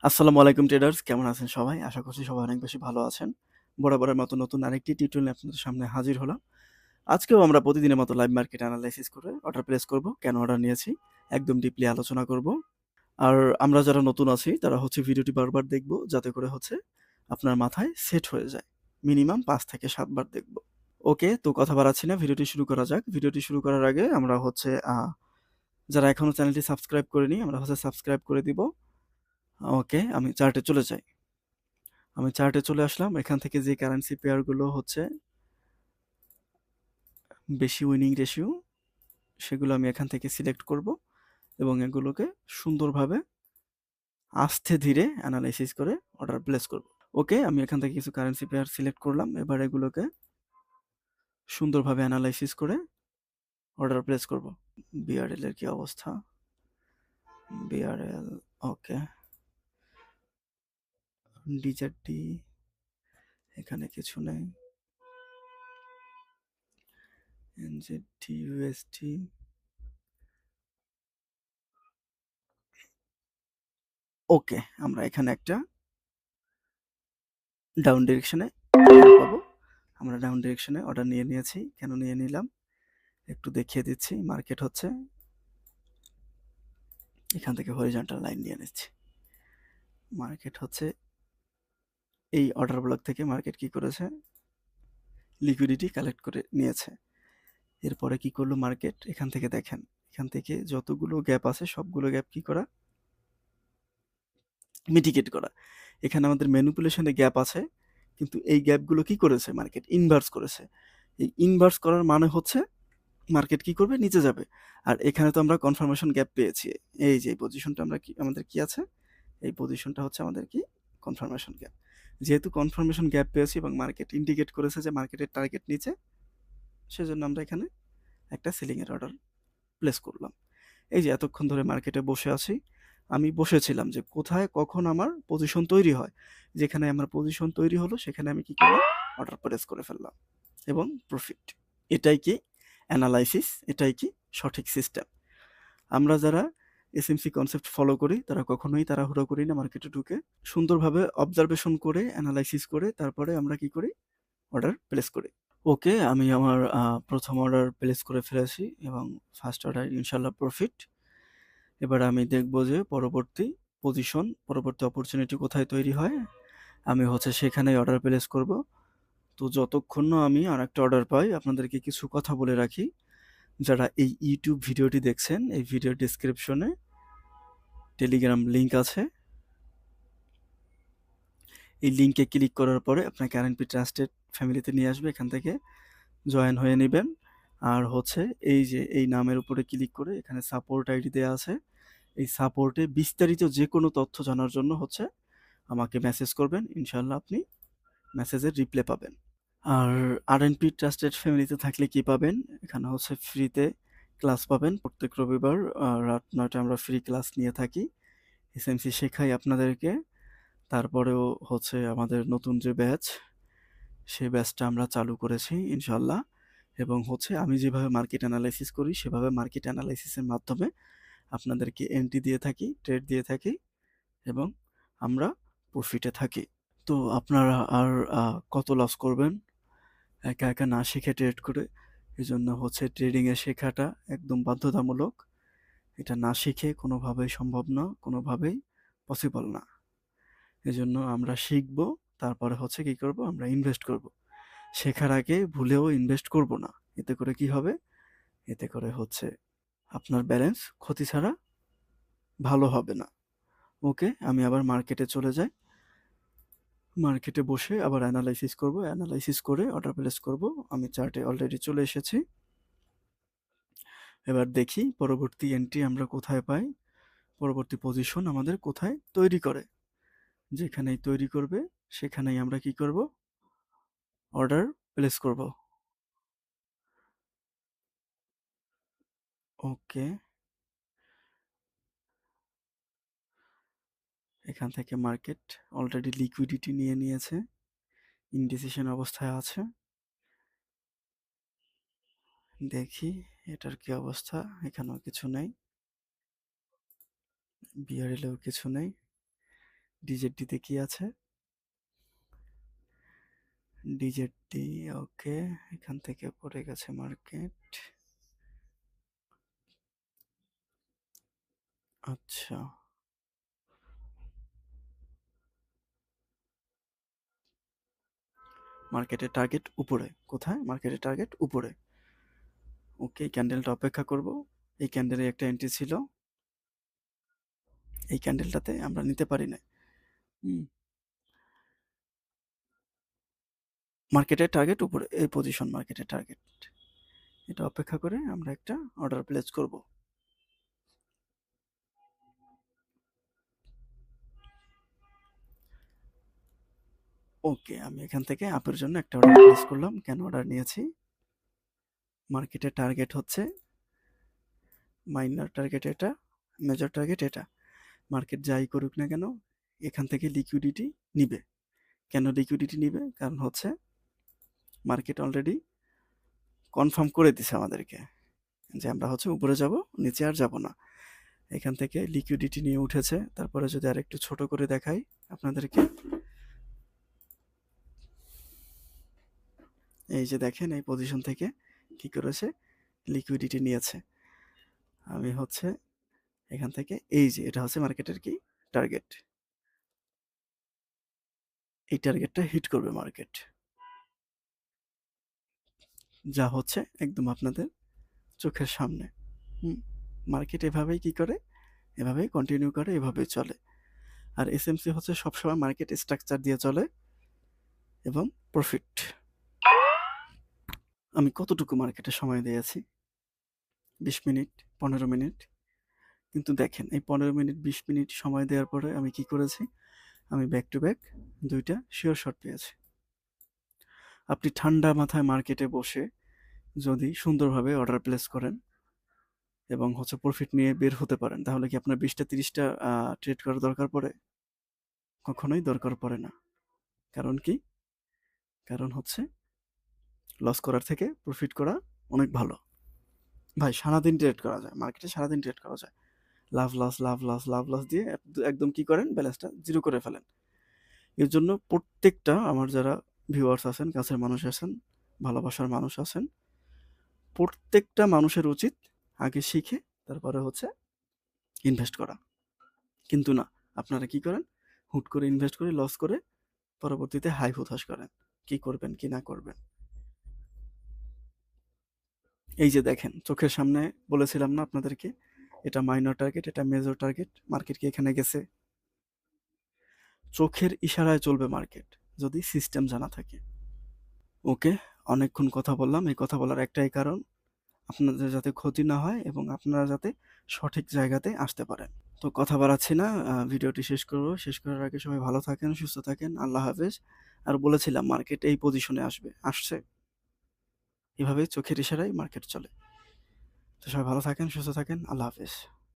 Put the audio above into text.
আসসালামু আলাইকুম ট্রেডার্স, কেমন আছেন সবাই? আশা করছি সবাই অনেক বেশি ভালো আছেন। বরাবরের মতো নতুন আরেকটি টিউটোরিয়াল নিয়ে আপনাদের সামনে হাজির হলাম। আজকেও আমরা প্রতিদিনের মতো লাইভ মার্কেট অ্যানালাইসিস করে অর্ডার প্লেস করব, কেন অর্ডার নিয়েছি একদম ডিপলি আলোচনা করব। আর আমরা যারা নতুন আছি তারা ভিডিওটি বারবার দেখব, যাতে করে আপনার মাথায় সেট হয়ে যায়। মিনিমাম ৫ থেকে ৭ বার দেখব। ওকে, তো কথা বাড়াচ্ছি না, ভিডিওটি শুরু করা যাক। ভিডিওটি শুরু করার আগে আমরা যারা এখনো চ্যানেলটি সাবস্ক্রাইব করেনি, আমরা সাবস্ক্রাইব করে দিব। ওকে, আমি চার্টে চলে যাই। আমি চার্টে চলে আসলাম। এখান থেকে যে কারেন্সি পেয়ারগুলো বেশি উইনিং রেশিও, সেগুলো আমি এখান থেকে সিলেক্ট করব এবং এগুলোকে সুন্দরভাবে আস্তে ধীরে অ্যানালাইসিস করে অর্ডার প্লেস করব। ওকে, আমি এখান থেকে কিছু কারেন্সি পেয়ার সিলেক্ট করলাম। এবার এগুলোকে সুন্দরভাবে অ্যানালাইসিস করে অর্ডার প্লেস করব। বিআরএল এর কি অবস্থা? বিআরএল, ওকে। ডিজেডি, এখানে কিছু নেই। এনজেডি, ইউএসডি, ওকে। আমরা এখানে একটা ডাউন ডিরেকশনে পাবো। আমরা ডাউন ডিরেকশনে অর্ডার নিয়ে নিয়েছি। কেন নিয়ে নিলাম একটু দেখিয়ে দিচ্ছি। মার্কেট এখান থেকে হরিজন্টাল লাইন নিয়ে নিচ্ছি। মার্কেট এই অর্ডার ব্লক থেকে মার্কেট কি করেছে, লিকুইডিটি কালেক্ট করে নিয়েছে। এরপরে কি করলো মার্কেট, এখান থেকে দেখেন, এখান থেকে যতগুলো গ্যাপ আছে সবগুলো গ্যাপ কি করা, মিটিগেট করা। এখানে আমাদের ম্যানিপুলেশনে গ্যাপ আছে, কিন্তু এই গ্যাপগুলো কি করেছে, মার্কেট ইনভার্স করেছে। এই ইনভার্স করার মানে মার্কেট কি করবে, নিচে যাবে। আর এখানে তো আমরা কনফার্মেশন গ্যাপ পেয়েছি। এই যে পজিশনটা আমাদের কি আছে, এই পজিশনটা আমাদের কি কনফার্মেশন গ্যাপ। যেহেতু কনফার্মেশন গ্যাপ পেয়েছি এবং মার্কেট ইন্ডিকেট করেছে যে মার্কেটের টার্গেট নিচে, সেজন্য আমরা এখানে একটা সেলিং এর অর্ডার প্লেস করলাম। এই যে এতক্ষণ ধরে মার্কেটে বসে আছি, আমি বসেছিলাম যে কোথায় কখন আমার পজিশন তৈরি হয়। যেখানে আমার পজিশন তৈরি হলো সেখানে আমি কি করলাম, অর্ডার প্লেস করে ফেললাম এবং প্রফিট। এটাই কি অ্যানালাইসিস, এটাই কি সঠিক সিস্টেম। আমরা যারা এসএমসি কনসেপ্ট ফলো করি তারা কখনোই তাড়াহুড়ো করি না মার্কেটে ঢুকে। সুন্দরভাবে অবজারভেশন করে অ্যানালাইসিস করে তারপরে আমরা কি করি, অর্ডার প্লেস করি। ওকে, আমি আমার প্রথম অর্ডার প্লেস করে ফেলেছি এবং ফার্স্ট অর্ডার ইনশাল্লাহ প্রফিট। এবার আমি দেখব যে পরবর্তী অপরচুনিটি কোথায় তৈরি হয়, আমি সেখানেই অর্ডার প্লেস করব। তো যতক্ষণ না আমি আর একটা অর্ডার পাই, আপনাদেরকে কিছু কথা বলে রাখি। যারা এই ইউটিউব ভিডিওটি দেখছেন, এই ভিডিওর ডিসক্রিপশনে টেলিগ্রাম লিঙ্ক আছে। এই লিঙ্কে ক্লিক করার পরে আপনাকে আরএনপি ট্রাস্টেড ফ্যামিলিতে নিয়ে আসবে। এখান থেকে জয়েন হয়ে নেবেন। আর এই যে এই নামের উপরে ক্লিক করে এখানে সাপোর্ট আইডি দেওয়া আছে। এই সাপোর্টে বিস্তারিত যে কোনো তথ্য জানার জন্য আমাকে মেসেজ করবেন। ইনশাল্লাহ আপনি মেসেজের রিপ্লাই পাবেন। আর আরএনপি ট্রাস্টেড ফ্যামিলিতে থাকলে কি পাবেন, এখানে ফ্রিতে ক্লাস পাবেন। প্রত্যেক রবিবার রাত ৯টায় আমরা ফ্রি ক্লাস নিয়ে থাকি। এসএমসি শেখাই আপনাদেরকে। তারপরেও আমাদের নতুন যে ব্যাচ, সেই ব্যাচটা আমরা চালু করেছি ইনশাল্লাহ। এবং আমি যেভাবে মার্কেট অ্যানালাইসিস করি সেভাবে মার্কেট অ্যানালাইসিসের মাধ্যমে আপনাদেরকে এন্ট্রি দিয়ে থাকি, ট্রেড দিয়ে থাকি এবং আমরা প্রফিটে থাকি। তো আপনারা আর কত লস করবেন একা একা না শিখে ট্রেড করে। এজন্য ট্রেডিংয়ে শেখাটা একদম বাধ্যতামূলক। এটা না শিখে কোনোভাবেই সম্ভব না, কোনোভাবেই পসিবল না। এজন্য আমরা শিখবো, তারপরে কি করব, আমরা ইনভেস্ট করব। শেখার আগে ভুলেও ইনভেস্ট করব না। এতে করে কি হবে, এতে করে আপনার ব্যালেন্স ক্ষতি ছাড়া ভালো হবে না। ওকে, আমি আবার মার্কেটে চলে যাই। মার্কেটে বসে আবার অ্যানালাইসিস করব, অ্যানালাইসিস করে অর্ডার প্লেস করব। আমি চার্টে অলরেডি চলে এসেছি। এবার দেখি পরবর্তী এন্ট্রি আমরা কোথায় পাই, পরবর্তী পজিশন আমাদের কোথায় তৈরি করে। যেখানেই তৈরি করবে সেখানেই আমরা কি করব, অর্ডার প্লেস করব। ওকে, এখান থেকে মার্কেট অলরেডি লিকুইডিটি নিয়ে নিয়েছে, ইনডিসিশন অবস্থায় আছে। দেখি এটার কি অবস্থা, এখানেও কিছু নেই, বিআরএলেও কিছু নেই, DZD তে কি আছে? DZD, ওকে। এখান থেকে পড়ে গেছে মার্কেট। আচ্ছা। মার্কেটের টার্গেট উপরে। কোথায়? মার্কেটের টার্গেট উপরে। ওকে, এই ক্যান্ডেলটা অপেক্ষা করব। এই ক্যান্ডেলে একটা এন্ট্রি ছিল। এই ক্যান্ডেলটাতে আমরা নিতে পারি না। হুম। মার্কেটের টার্গেট উপরে, এই পজিশন মার্কেটের টার্গেট। এটা অপেক্ষা করে আমরা একটা অর্ডার প্লেস করব। ওকে, আমি এখান থেকে আপের জন্য একটা অর্ডার প্লেস করলাম। কেন অর্ডার নিয়েছি? মার্কেটের টার্গেট হচ্ছে মাইনর টার্গেট এটা, মেজর টার্গেট এটা। মার্কেট যাই করুক না কেন, এখান থেকে লিকুইডিটি নিবে। কেন লিকুইডিটি নিবে? কারণ হচ্ছে মার্কেট অলরেডি কনফার্ম করে দিছে আমাদেরকে যে আমরা হচ্ছে উপরে যাব, নিচে আর যাব না। এখান থেকে লিকুইডিটি নিয়ে উঠেছে। তারপরে যদি আর একটু ছোট করে দেখাই আপনাদেরকে, এই যে দেখেন এই পজিশন থেকে কি করেছে, লিকুইডিটি নিয়েছে। আমি হচ্ছে এখান থেকে, এই যে এটা হচ্ছে মার্কেটের কি টার্গেট, এই টার্গেটটা হিট করবে মার্কেট, যা হচ্ছে একদম আপনাদের চোখের সামনে। মার্কেট এভাবেই কি করে, এভাবেই কন্টিনিউ করে, এভাবেই চলে। আর এসএমসি হচ্ছে সবসময় মার্কেট স্ট্রাকচার দিয়ে চলে এবং প্রফিট। আমি কতটুকু মার্কেটে সময় দিয়েছি? 20 মিনিট, 15 মিনিট। কিন্তু দেখেন এই 15 মিনিট 20 মিনিট সময় দেওয়ার পরে আমি কি করেছি? আমি ব্যাক টু ব্যাক 2টা শিওর শট পেয়েছি। আপনি ঠান্ডা মাথায় মার্কেটে বসে যদি সুন্দরভাবে অর্ডার প্লেস করেন এবং হচ্ছে প্রফিট নিয়ে বের হতে পারেন, তাহলে কি আপনার 20টা 30টা ট্রেড করার দরকার পড়ে? কখনোই দরকার পড়ে না। কারণ কি? কারণ হচ্ছে লস করার থেকে প্রফিট করা অনেক ভালো। ভাই সারাদিন ট্রেড করা যায়, মার্কেটে সারাদিন ট্রেড করা যায়। লাভ লস, লাভ লস, লাভ লস দিয়ে একদম কি করেন, ব্যালেন্সটা জিরো করে ফেলেন। এর জন্য প্রত্যেকটা আমার যারা ভিউয়ার্স আছেন, কাছের মানুষ আছেন, ভালোবাসার মানুষ আছেন, প্রত্যেকটা মানুষের উচিত আগে শিখে তারপরে হচ্ছে ইনভেস্ট করা। কিন্তু না, আপনারা কি করেন, হুট করে ইনভেস্ট করে লস করে পরবর্তীতে হাই হুতাশ করেন কি করবেন কি না করবেন। এই যে দেখেন চোখের সামনে, বলেছিলাম না আপনাদেরকে, এটা মাইনর টার্গেট, এটা মেজর টার্গেট। মার্কেট কি এখানে গেছে? চোখের ইশারায় চলবে মার্কেট, যদি সিস্টেম জানা থাকে। ওকে, অনেকক্ষণ কথা বললাম। এই কথা বলার একটাই কারণ, আপনাদের যাতে ক্ষতি না হয় এবং আপনারা যাতে সঠিক জায়গাতে আসতে পারেন। তো কথা বাড়াচ্ছি না, ভিডিওটি শেষ করব। শেষ করার আগে সবাই ভালো থাকেন, সুস্থ থাকেন। আল্লাহ হাফেজ। আর বলেছিলাম মার্কেট এই পজিশনে আসবে, আসছে। এভাবে চোখের ইশারায় মার্কেট চলে। তো সবাই ভালো থাকেন, সুস্থ থাকেন। আল্লাহ হাফেজ।